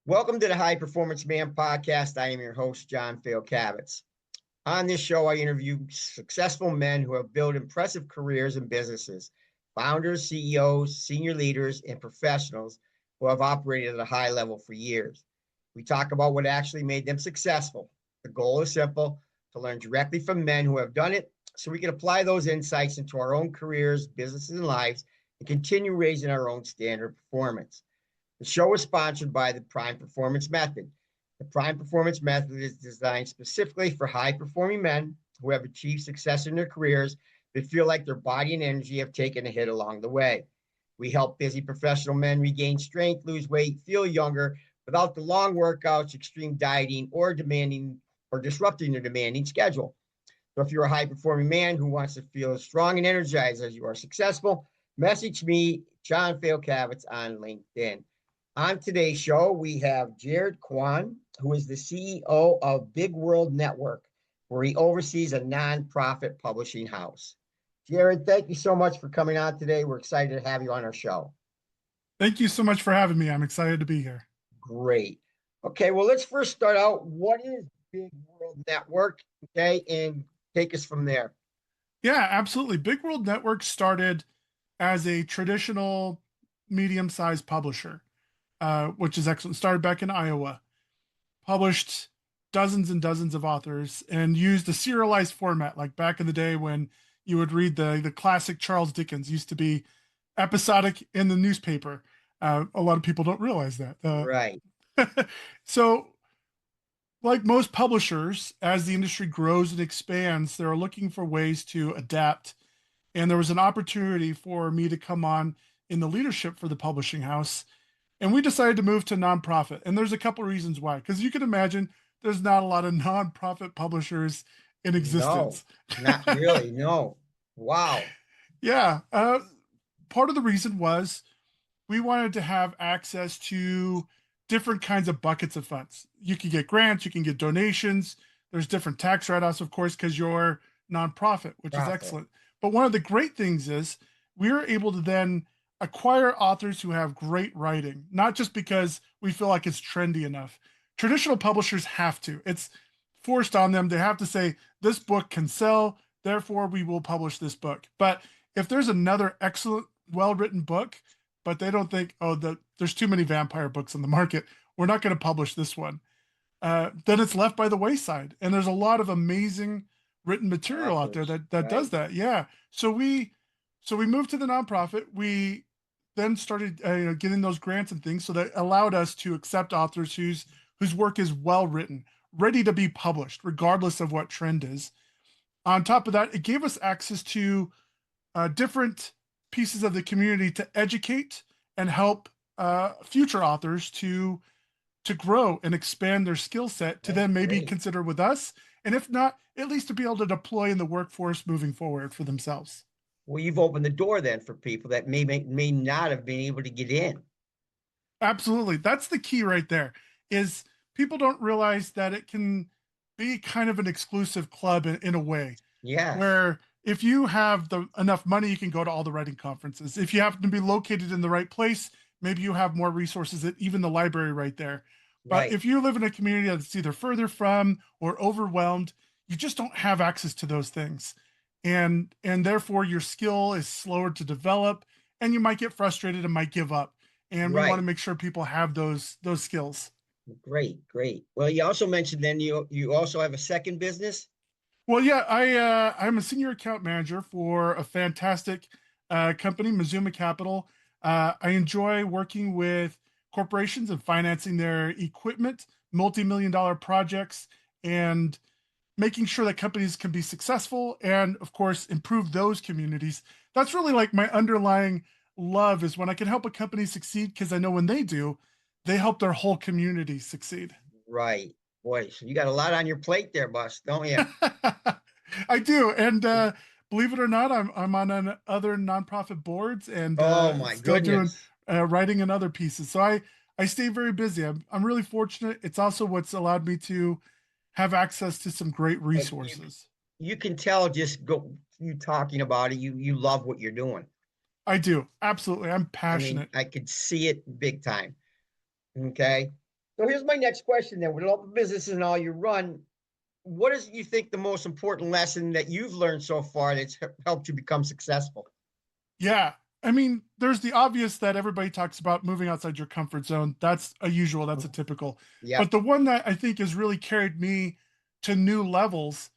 Welcome to the High Performance Man podcast. I am your host, John Fayocavitz. On this show, I interview successful men who have built impressive careers and businesses, founders, CEOs, senior leaders, and professionals who have operated at a high level for years. We talk about what actually made them successful. The goal is simple: to learn directly from men who have done it so we can apply those insights into our own careers, businesses, and lives and continue raising our own standard of performance. The show is sponsored by the Prime Performance Method. The Prime Performance Method is designed specifically for high-performing men who have achieved success in their careers but feel like their body and energy have taken a hit along the way. We help busy professional men regain strength, lose weight, feel younger without the long workouts, extreme dieting, or disrupting their demanding schedule. So if you're a high-performing man who wants to feel as strong and energized as you are successful, message me, John Fayocavitz, on LinkedIn. On today's show, we have Jared Quan, who is the CEO of Big World Network, where he oversees a nonprofit publishing house. Jared, thank you so much for coming on today. We're excited to have you on our show. Thank you so much for having me. I'm excited to be here. Great. Okay, well, let's first start out. What is Big World Network? Okay, and take us from there. Yeah, absolutely. Big World Network started as a traditional medium-sized publisher. Which is excellent. Started back in Iowa, published dozens and dozens of authors, and used a serialized format, like back in the day when you would read the classic Charles Dickens. Used to be episodic in the newspaper. A lot of people don't realize that. Right. So, like most publishers, as the industry grows and expands, they're looking for ways to adapt. And there was an opportunity for me to come on in the leadership for the publishing house. And we decided to move to nonprofit. And there's a couple of reasons why. Because you can imagine there's not a lot of nonprofit publishers in existence. No, not really. No. Wow. Yeah. Part of the reason was we wanted to have access to different kinds of buckets of funds. You can get grants, you can get donations. There's different tax write-offs, of course, because you're nonprofit, which is excellent. But one of the great things is we were able to then acquire authors who have great writing, not just because we feel like it's trendy enough. Traditional publishers have to. It's forced on them. They have to say, this book can sell, therefore we will publish this book. But if there's another excellent, well-written book, but they don't think, there's too many vampire books on the market, we're not going to publish this one, then it's left by the wayside. And there's a lot of amazing written material out there that does that. Yeah. So we moved to the nonprofit. We then started getting those grants and things, so that allowed us to accept authors whose work is well written, ready to be published, regardless of what trend is. On top of that, it gave us access to different pieces of the community to educate and help future authors to grow and expand their skill set to then maybe consider with us, and if not, at least to be able to deploy in the workforce moving forward for themselves. Well, you've opened the door then for people that may not have been able to get in. Absolutely. That's the key right there, is people don't realize that it can be kind of an exclusive club in a way. Yeah. Where if you have enough money, you can go to all the writing conferences. If you happen to be located in the right place, maybe you have more resources at even the library right there. But if you live in a community that's either further from or overwhelmed, you just don't have access to those things. And therefore your skill is slower to develop, and you might get frustrated and might give up. And we want to make sure people have those skills. Great. Well, you also mentioned then you also have a second business. Well, yeah, I'm a senior account manager for a fantastic company, Mazuma Capital. I enjoy working with corporations and financing their equipment, multi-million-dollar projects, and making sure that companies can be successful and, of course, improve those communities. That's really like my underlying love, is when I can help a company succeed, because I know when they do, they help their whole community succeed. Right. Boy, so you got a lot on your plate there, boss, don't you? I do. And believe it or not, I'm on other nonprofit boards, and oh my still goodness, doing writing and other pieces. So I stay very busy. I'm really fortunate. It's also what's allowed me to have access to some great resources. You can tell just you talking about it. You love what you're doing. I do. Absolutely. I'm passionate. I could see it big time. Okay. So here's my next question then. With all the businesses and all you run, what is you think the most important lesson that you've learned so far that's helped you become successful? Yeah. I mean, there's the obvious that everybody talks about moving outside your comfort zone. That's a usual, that's a typical. But Yep. the one that I think has really carried me to new levels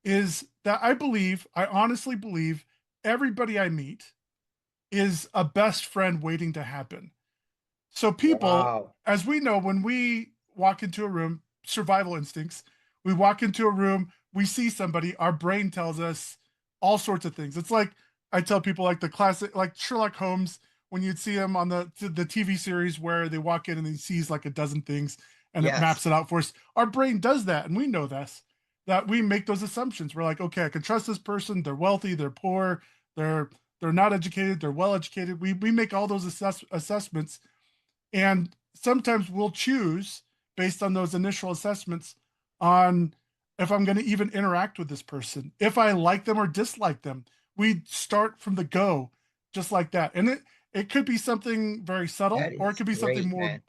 is that I honestly believe everybody I meet is a best friend waiting to happen. So people, Wow. as we know, when we walk into a room, survival instincts, we walk into a room, we see somebody, our brain tells us all sorts of things. It's like I tell people like the classic, like Sherlock Holmes, when you'd see him on the TV series where they walk in and he sees like a dozen things and it Yes. maps it out for us. Our brain does that, and we know this, that we make those assumptions. We're like, okay, I can trust this person. They're wealthy, they're poor, they're they're not educated, they're well educated. We make all those assessments, and sometimes we'll choose based on those initial assessments on if I'm going to even interact with this person, if I like them or dislike them. We start from the go just like that. And it could be something very subtle, That or it is could be something great, more, man.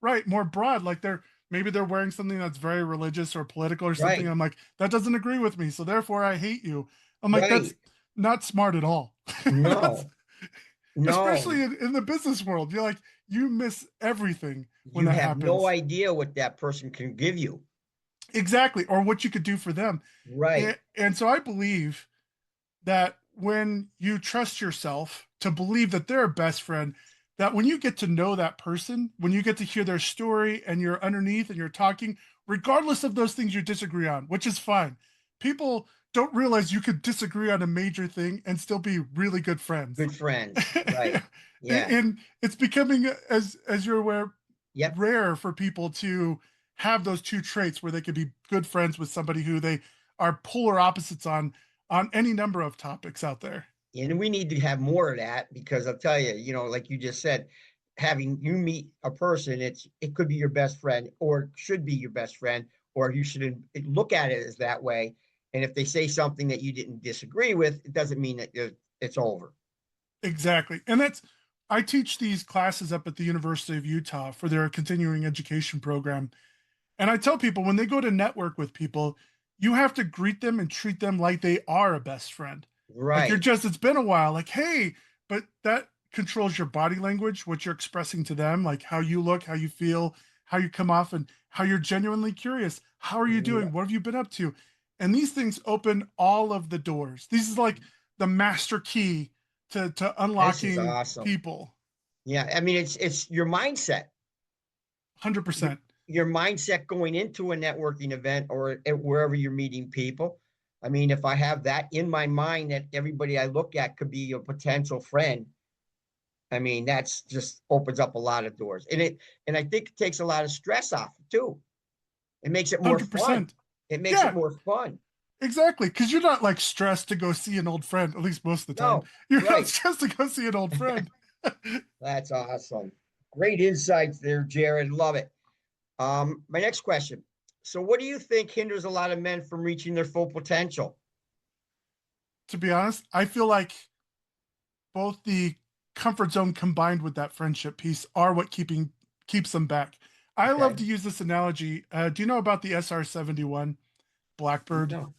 right, more broad, like maybe they're wearing something that's very religious or political or something. Right. I'm like, that doesn't agree with me, so therefore I hate you. I'm like, that's Right. not smart at all. That's, No. No. especially in the business world. You're like, you miss everything when You that have no happens. idea what that person can give you. Exactly. Or what you could do for them. Right. And so I believe that when you trust yourself to believe that they're a best friend, that when you get to know that person, when you get to hear their story and you're underneath and you're talking, regardless of those things you disagree on, which is fine, people don't realize you could disagree on a major thing and still be really good friends. Good friends. Right. Yeah. And it's becoming, as you're aware, Yep. rare for people to have those two traits where they could be good friends with somebody who they are polar opposites on any number of topics out there. And we need to have more of that because I'll tell you, like you just said, having you meet a person, it could be your best friend or should be your best friend, or you should look at it as that way. And if they say something that you didn't disagree with, it doesn't mean that it's over. Exactly. And I teach these classes up at the University of Utah for their continuing education program. And I tell people when they go to network with people, you have to greet them and treat them like they are a best friend. Like Right. it's been a while, like, hey, but that controls your body language, what you're expressing to them, like how you look, how you feel, how you come off, and how you're genuinely curious. How are you doing? What have you been up to? And these things open all of the doors. This is like the master key to This is unlocking awesome. people. Yeah. I mean, it's your mindset. Your, 100%. your mindset going into a networking event or wherever you're meeting people. I mean, if I have that in my mind that everybody I look at could be a potential friend, I mean, that's just opens up a lot of doors. And I think it takes a lot of stress off too. It makes it more fun. 100%. It makes it Yeah, more fun. exactly. Because you're not like stressed to go see an old friend, at least most of the time. No, You're not right. stressed to go see an old friend. That's awesome. Great insights there, Jared. Love it. My next question. So what do you think hinders a lot of men from reaching their full potential? To be honest, I feel like both the comfort zone combined with that friendship piece are what keeps them back. I love Okay. to use this analogy. Do you know about the SR-71 Blackbird? No,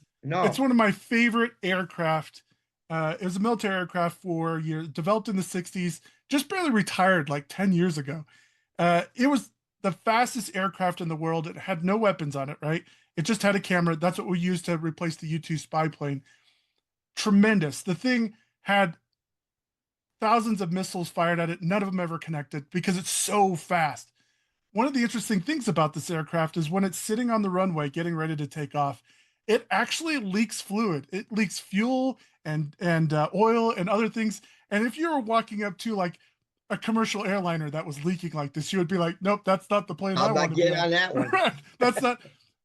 It's no. one of my favorite aircraft. It was a military aircraft for years, developed in the 60s, just barely retired like 10 years ago. It was the fastest aircraft in the world. It had no weapons on it, right? It just had a camera. That's what we used to replace the U-2 spy plane. Tremendous. The thing had thousands of missiles fired at it, none of them ever connected because it's so fast. One of the interesting things about this aircraft is when it's sitting on the runway getting ready to take off, it actually leaks fluid. It leaks fuel and oil and other things. And if you were walking up to like a commercial airliner that was leaking like this, you would be like, "Nope, that's not the plane I I'll want not to be get on." on that one. Right? That's not.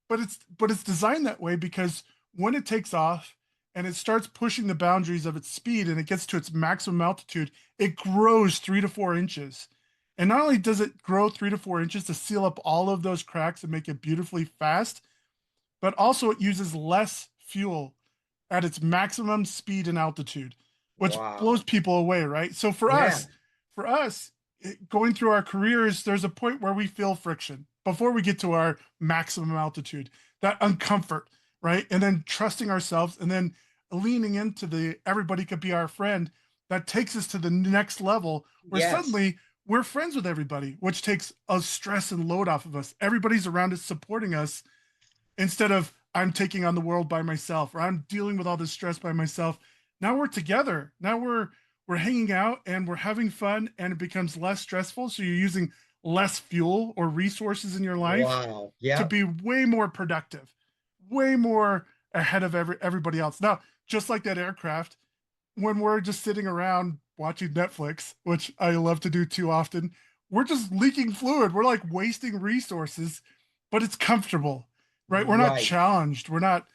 But it's designed that way because when it takes off and it starts pushing the boundaries of its speed and it gets to its maximum altitude, it grows 3 to 4 inches. And not only does it grow 3 to 4 inches to seal up all of those cracks and make it beautifully fast, but also it uses less fuel at its maximum speed and altitude, which blows Wow. people away, right? So Yeah. for us, going through our careers, there's a point where we feel friction. before we get to our maximum altitude, that uncomfort, right? And then trusting ourselves and then leaning into the everybody could be our friend, that takes us to the next level where Yes. suddenly we're friends with everybody, which takes a stress and load off of us. Everybody's around us supporting us instead of I'm taking on the world by myself or I'm dealing with all this stress by myself. Now we're together. Now we're hanging out and we're having fun and it becomes less stressful. So you're using less fuel or resources in your life Wow. to Yep. be way more productive, way more ahead of everybody else. Now, just like that aircraft, when we're just sitting around watching Netflix, which I love to do too often, we're just leaking fluid. We're like wasting resources, but it's comfortable, right? We're not Right. challenged. We're not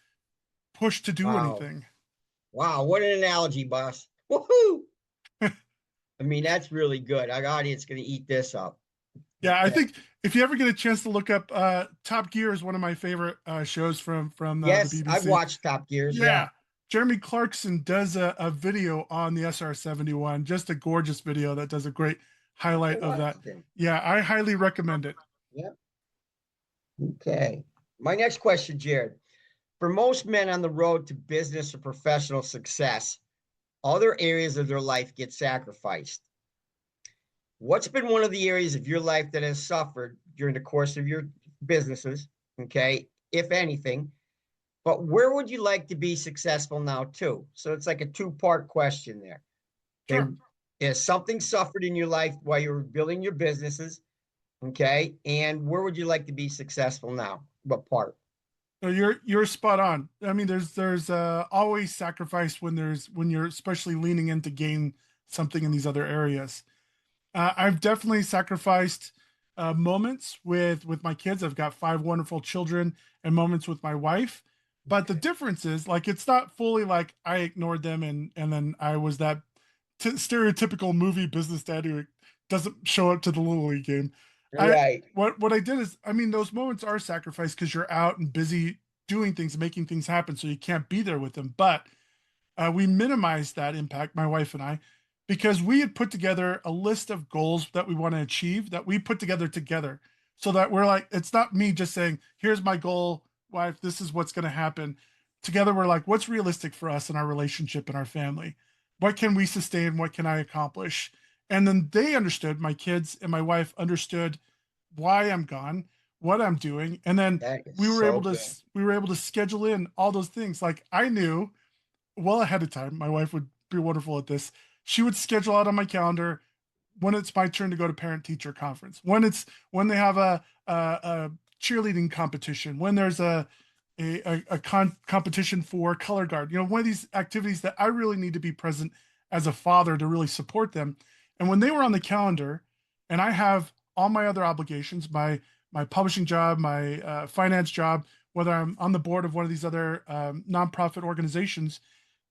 pushed to do Wow. anything. Wow. What an analogy, boss. Woohoo. I mean, that's really good. Our audience going to eat this up. Yeah, I Okay. think if you ever get a chance to look up Top Gear is one of my favorite shows from the Yes, I've BBC. watched Top Gears. Yeah. Yeah, Jeremy Clarkson does a video on the SR-71, just a gorgeous video that does a great highlight of that. Interesting. Yeah, I highly recommend it. Yep. Okay. My next question, Jared. For most men on the road to business or professional success, other areas of their life get sacrificed. What's been one of the areas of your life that has suffered during the course of your businesses? Okay, if anything, but where would you like to be successful now, too? So it's like a two-part question there. Okay, Sure. is something suffered in your life while you were building your businesses? Okay, and where would you like to be successful now? What part? No, you're spot on. I mean, there's always sacrifice when you're especially leaning in to gain something in these other areas. I've definitely sacrificed moments with my kids. I've got five wonderful children, and moments with my wife. But the difference is, like, it's not fully like I ignored them and then I was that stereotypical movie business dad who doesn't show up to the little league game. I Right. what I did is, I mean, those moments are sacrificed because you're out and busy doing things, making things happen, so you can't be there with them. But we minimized that impact, my wife and I, because we had put together a list of goals that we want to achieve that we put together so that we're like, it's not me just saying, here's my goal, wife, this is what's going to happen. Together, we're like, what's realistic for us in our relationship and our family? What can we sustain? What can I accomplish? And then they understood, my kids and my wife understood why I'm gone, what I'm doing. And then That is we were able so to good. we were able to schedule in all those things. Like I knew well ahead of time. My wife would be wonderful at this. She would schedule out on my calendar when it's my turn to go to parent teacher conference, when they have a cheerleading competition, when there's a competition for color guard, one of these activities that I really need to be present as a father to really support them. And when they were on the calendar, and I have all my other obligations, my publishing job, my finance job, whether I'm on the board of one of these other nonprofit organizations,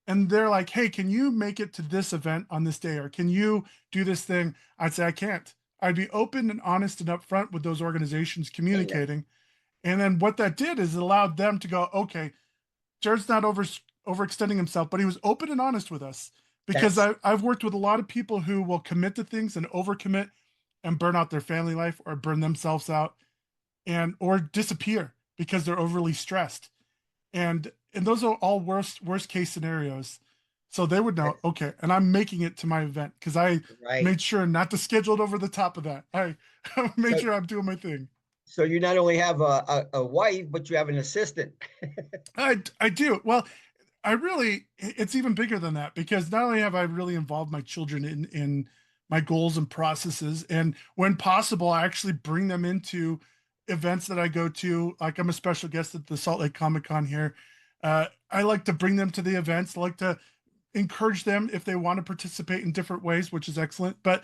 and they're like, hey, can you make it to this event on this day? Or can you do this thing? I'd say, I can't. I'd be open and honest and upfront with those organizations Amen. communicating. And then what that did is it allowed them to go, okay, Jared's not overextending himself, but he was open and honest with us. Because That's I've worked with a lot of people who will commit to things and overcommit and burn out their family life or burn themselves out and or disappear because they're overly stressed, and those are all worst case scenarios. So they would know, that's okay, and I'm making it to my event because I right. made sure not to schedule it over the top of that. I made So sure I'm doing my thing. so you not only have a wife, but you have an assistant. I do. Well, I really, it's even bigger than that because not only have I really involved my children in my goals and processes, and when possible, I actually bring them into events that I go to. Like I'm a special guest at the Salt Lake Comic Con here. I like to bring them to the events. I like to encourage them if they want to participate in different ways, which is excellent. But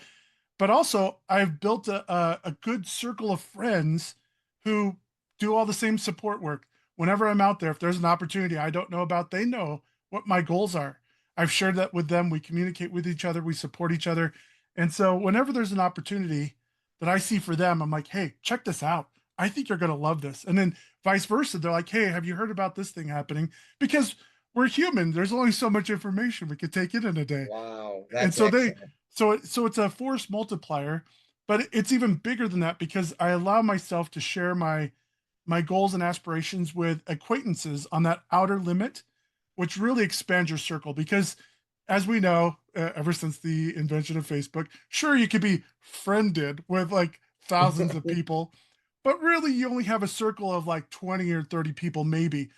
also I've built a good circle of friends who do all the same support work. Whenever I'm out there, if there's an opportunity I don't know about, they know what my goals are. I've shared that with them. We communicate with each other, we support each other. And so whenever there's an opportunity that I see for them, I'm like, hey, check this out. I think you're going to love this. And then vice versa. They're like, hey, have you heard about this thing happening? Because we're human. There's only so much information we could take in a day. Wow, And that's so they excellent. so it's a force multiplier. but it's even bigger than that because I allow myself to share my goals and aspirations with acquaintances on that outer limit, which really expands your circle. Because, as we know, ever since the invention of Facebook, sure, you could be friended with like thousands of people, but really you only have a circle of like 20 or 30 people, maybe.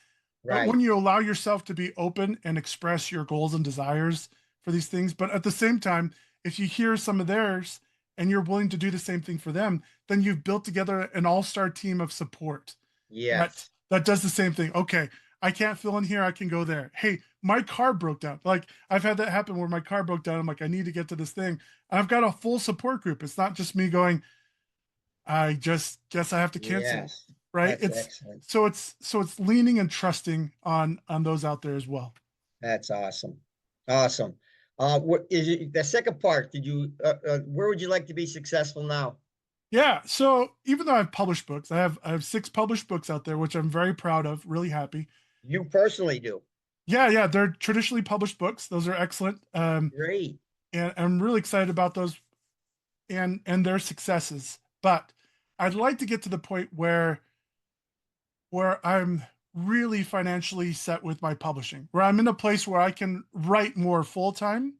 But Right. when you allow yourself to be open and express your goals and desires for these things, but at the same time, if you hear some of theirs and you're willing to do the same thing for them, then you've built together an all-star team of support that Yes. does the same thing. Okay, I can't fill in here, I can go there. Hey, my car broke down. Like I've had that happen where my car broke down. I'm like, I need to get to this thing. I've got a full support group. It's not just me going, I just guess I have to cancel. Yes. Right? That's It's excellent. so it's leaning and trusting on those out there as well. That's awesome. Awesome. What is it, the second part? Did you, where would you like to be successful now? Yeah. So even though I've published books, I have 6 published books out there, which I'm very proud of, really happy. You personally do. Yeah, yeah, they're traditionally published books. Those are excellent. Great. And I'm really excited about those and their successes. But I'd like to get to the point where I'm really financially set with my publishing, where I'm in a place where I can write more full time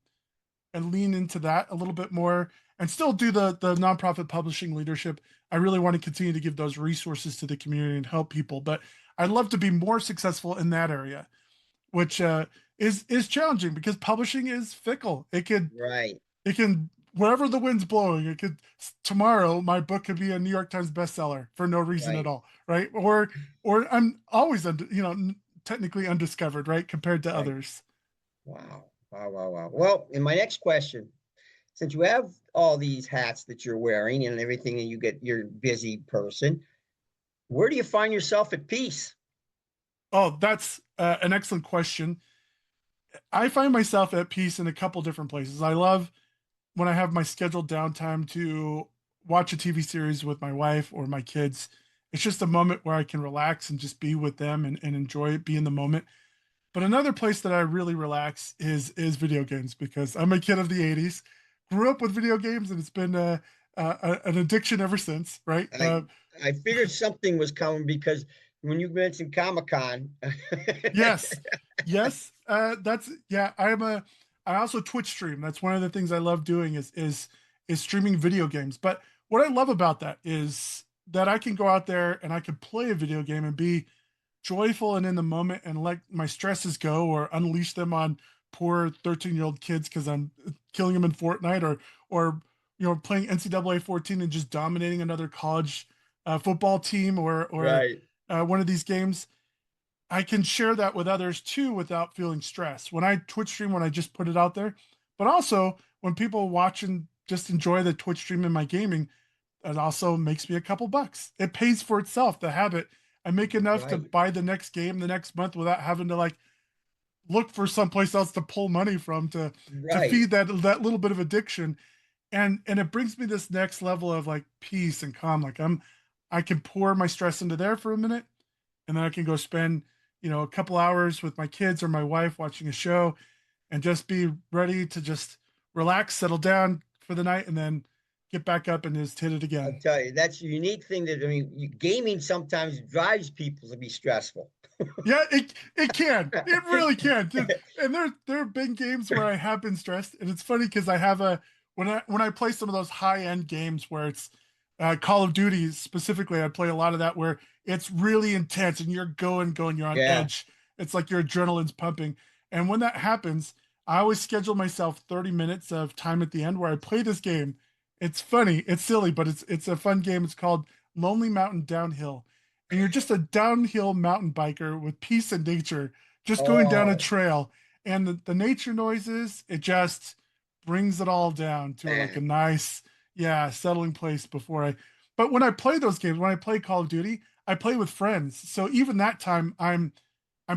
and lean into that a little bit more and still do the nonprofit publishing leadership. I really want to continue to give those resources to the community and help people, but I'd love to be more successful in that area, which is challenging because publishing is fickle. Right. It can wherever the wind's blowing. It could tomorrow my book could be a New York Times bestseller for no reason at Right. all, right? Or I'm always technically undiscovered, right, compared to Right. others. Wow. Wow. Wow. Wow. Well, in my next question, since you have all these hats that you're wearing and everything, and you're a busy person, where do you find yourself at peace? Oh, that's an excellent question. I find myself at peace in a couple different places. I love when I have my scheduled downtime to watch a TV series with my wife or my kids. It's just a moment where I can relax and just be with them and enjoy it, be in the moment. But another place that I really relax is video games because I'm a kid of the '80s, grew up with video games, and it's been an addiction ever since. Right? I I figured something was coming because when you mentioned Comic-Con, Yes, yes. That's yeah. I also Twitch stream. That's one of the things I love doing is streaming video games. But what I love about that is that I can go out there and I can play a video game and be joyful and in the moment and let my stresses go or unleash them on poor 13-year-old kids because I'm killing them in Fortnite or playing NCAA 14 and just dominating another college football team or right, one of these games. I can share that with others too without feeling stressed. When I Twitch stream, when I just put it out there, but also when people watch and just enjoy the Twitch stream in my gaming, it also makes me a couple bucks. It pays for itself, the habit. I make enough to right, buy the next game the next month without having to like look for someplace else to pull money from to right. feed that little bit of addiction. And it brings me this next level of like peace and calm. Like I can pour my stress into there for a minute and then I can go spend, a couple hours with my kids or my wife watching a show and just be ready to just relax, settle down for the night, and then get back up and just hit it I'll again. tell you, that's a unique thing that I mean, gaming sometimes drives people to be stressful. Yeah, it can. It really can. And there have been games where I have been stressed, and it's funny because I have a when I play some of those high end games where it's Call of Duty specifically, I play a lot of that where it's really intense and you're going, you're on Yeah, edge. It's like your adrenaline's pumping, and when that happens, I always schedule myself 30 minutes of time at the end where I play this game. It's funny, it's silly, but it's a fun game. It's called Lonely Mountain Downhill, and you're just a downhill mountain biker with peace and nature, just going down a oh trail. And the nature noises, it just brings it all down to like a man, nice, yeah, settling place before I. But when I play those games, when I play Call of Duty, I play with friends. So even that time, I'm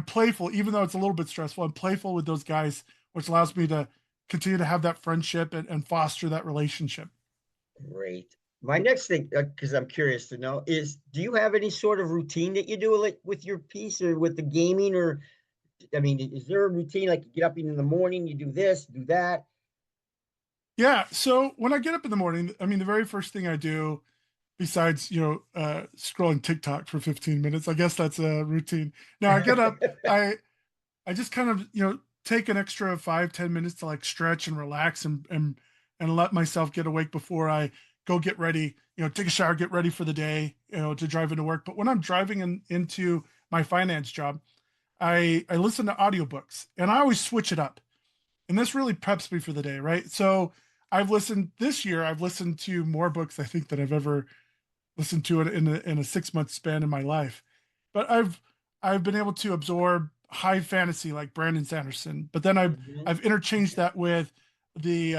playful, even though it's a little bit stressful. I'm playful with those guys, which allows me to continue to have that friendship and foster that relationship. great. My next thing, because I'm curious to know, is do you have any sort of routine that you do like with your piece or with the gaming, or I mean, is there a routine like you get up in the morning, you do this, do that? Yeah. So when I get up in the morning, I mean, the very first thing I do, besides, scrolling TikTok for 15 minutes, I guess that's a routine. Now I get up, I just kind of, take an extra 5, 10 minutes to like stretch and relax and let myself get awake before I go get ready, take a shower, get ready for the day, to drive into work. But when I'm driving into my finance job, I listen to audiobooks and I always switch it up. And this really preps me for the day, right? So I've listened to more books I think than I've ever listened to it in a 6 month span in my life. But I've been able to absorb high fantasy like Brandon Sanderson, but then Mhm. I've interchanged that with the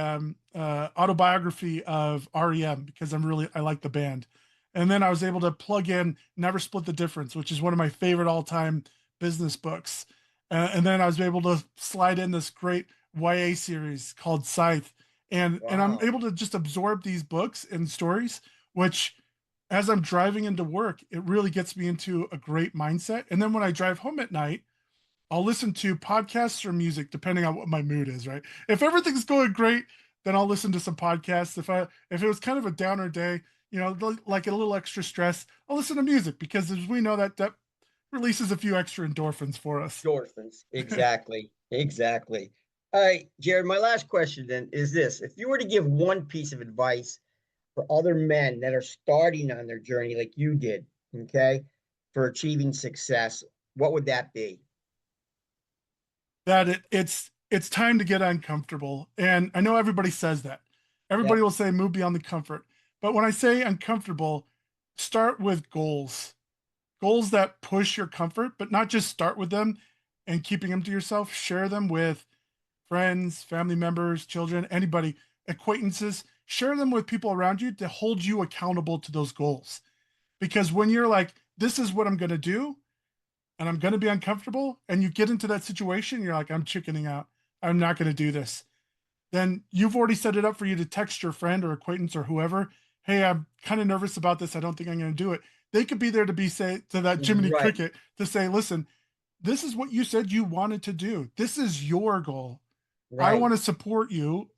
autobiography of REM because I like the band. And then I was able to plug in Never Split the Difference, which is one of my favorite all time business books. And then I was able to slide in this great YA series called Scythe. And I'm Wow. able to just absorb these books and stories, which as I'm driving into work, it really gets me into a great mindset. And then when I drive home at night, I'll listen to podcasts or music depending on what my mood is, right? If everything's going great, then I'll listen to some podcasts. If it was kind of a downer day, like a little extra stress, I'll listen to music because as we know that releases a few extra endorphins for us. Endorphins. Exactly. Exactly. All right, Jared, my last question then is this. If you were to give one piece of advice for other men that are starting on their journey like you did, okay, for achieving success, what would that be? That it's time to get uncomfortable. And I know everybody says that. Everybody Yep. will say move beyond the comfort. But when I say uncomfortable, start with goals. Goals that push your comfort, but not just start with them and keeping them to yourself. Share them with friends, family members, children, anybody, acquaintances. Share them with people around you to hold you accountable to those goals. Because when you're like, this is what I'm going to do, and I'm going to be uncomfortable, and you get into that situation, you're like, I'm chickening out. I'm not going to do this. Then you've already set it up for you to text your friend or acquaintance or whoever, hey, I'm kind of nervous about this. I don't think I'm going to do it. They could be there to be say to that Jiminy Right. Cricket to say, listen, this is what you said you wanted to do. This is your goal. I Right. want to support you.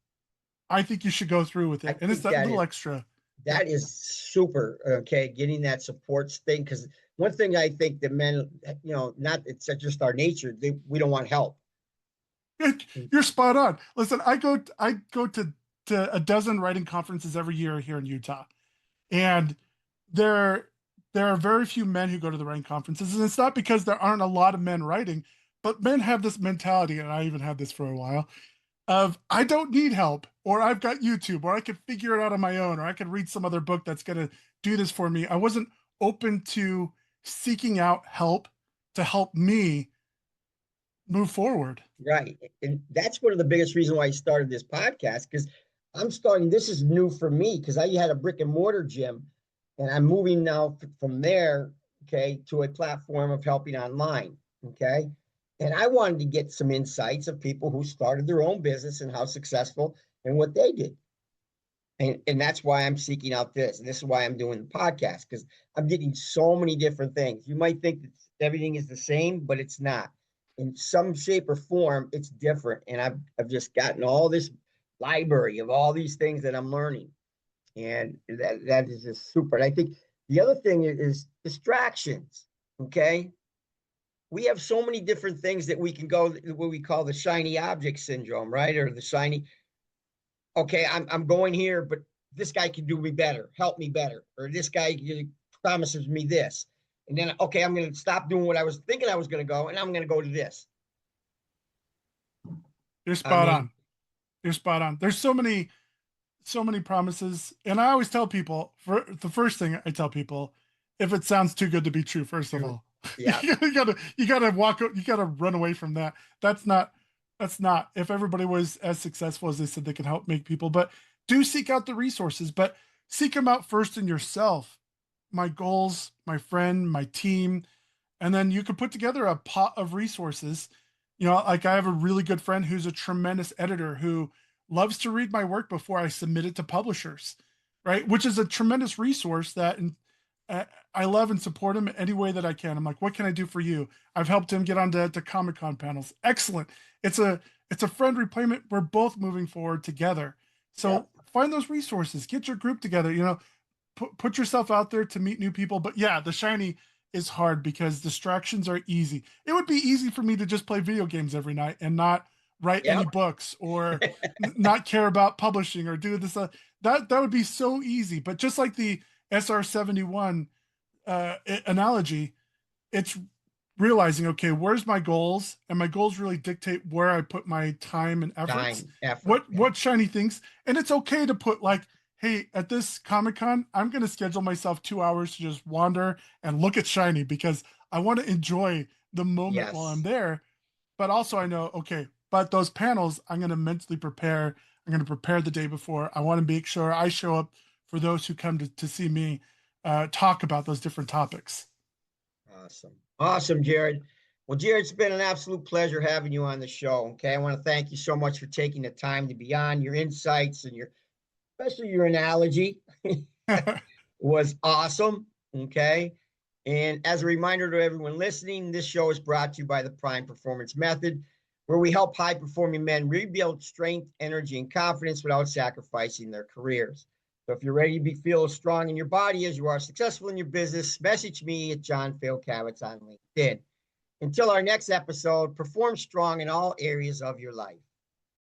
I think you should go through with I it. And it's think that little extra. Yeah. that is super okay, getting that supports thing. Because one thing I think that men, not it's just our nature, we don't want help. You're spot on. Listen, I go to a dozen writing conferences every year here in Utah. And there there are very few men who go to the writing conferences. And it's not because there aren't a lot of men writing, but men have this mentality, and I even had this for a while, of I don't need help, or I've got YouTube, or I could figure it out on my own, or I could read some other book that's gonna do this for me. I wasn't open to seeking out help to help me move forward. Right. And that's one of the biggest reasons why I started this podcast, because this is new for me because I had a brick and mortar gym and I'm moving now from there, okay, to a platform of helping online. Okay. And I wanted to get some insights of people who started their own business and how successful and what they did. And that's why I'm seeking out this. And this is why I'm doing the podcast because I'm getting so many different things. You might think that everything is the same, but it's not. In some shape or form, it's different. And I've just gotten all this library of all these things that I'm learning. And that is just super. And I think the other thing is distractions. Okay. We have so many different things that we can go, what we call the shiny object syndrome, right? Or the shiny, okay, I'm going here, but this guy can do me better, help me better, or this guy promises me this. And then, okay, I'm going to stop doing what I was thinking I was going to go, and I'm going to go to this. You're I spot mean, on. You're spot on. There's so many promises. And I always tell people, for the first thing I tell people, if it sounds too good to be true, first of true. all, Yeah, you gotta you gotta run away from that. That's not if everybody was as successful as they said they can help make people, but do seek out the resources, but seek them out first in yourself. My goals, my friend, my team, and then you can put together a pot of resources. Like I have a really good friend who's a tremendous editor who loves to read my work before I submit it to publishers, right? Which is a tremendous resource that uh, I love and support him any way that I can. I'm like, what can I do for you? I've helped him get onto Comic-Con panels. Excellent. It's a friend repayment. We're both moving forward together. So find those resources, get your group together, put yourself out there to meet new people. But yeah, the shiny is hard because distractions are easy. It would be easy for me to just play video games every night and not write any Yep. books or not care about publishing or do this. That would be so easy. But just like the SR-71 analogy, it's realizing, okay, where's my goals, and my goals really dictate where I put my time and efforts. What shiny things, and it's okay to put like, hey, at this Comic-Con, I'm going to schedule myself 2 hours to just wander and look at shiny because I want to enjoy the moment while I'm there. But also I know, okay, but those panels, I'm going to mentally prepare. I'm going to prepare the day before. I want to make sure I show up for those who come to see me talk about those different topics. Awesome, Jared. Well, Jared, it's been an absolute pleasure having you on the show. Okay, I want to thank you so much for taking the time to be on. Your insights and especially your analogy was awesome. Okay. And as a reminder to everyone listening, this show is brought to you by the Prime Performance Method, where we help high-performing men rebuild strength, energy, and confidence without sacrificing their careers. So if you're ready to feel as strong in your body as you are successful in your business, message me at John Fayocavitz on LinkedIn. Until our next episode, perform strong in all areas of your life.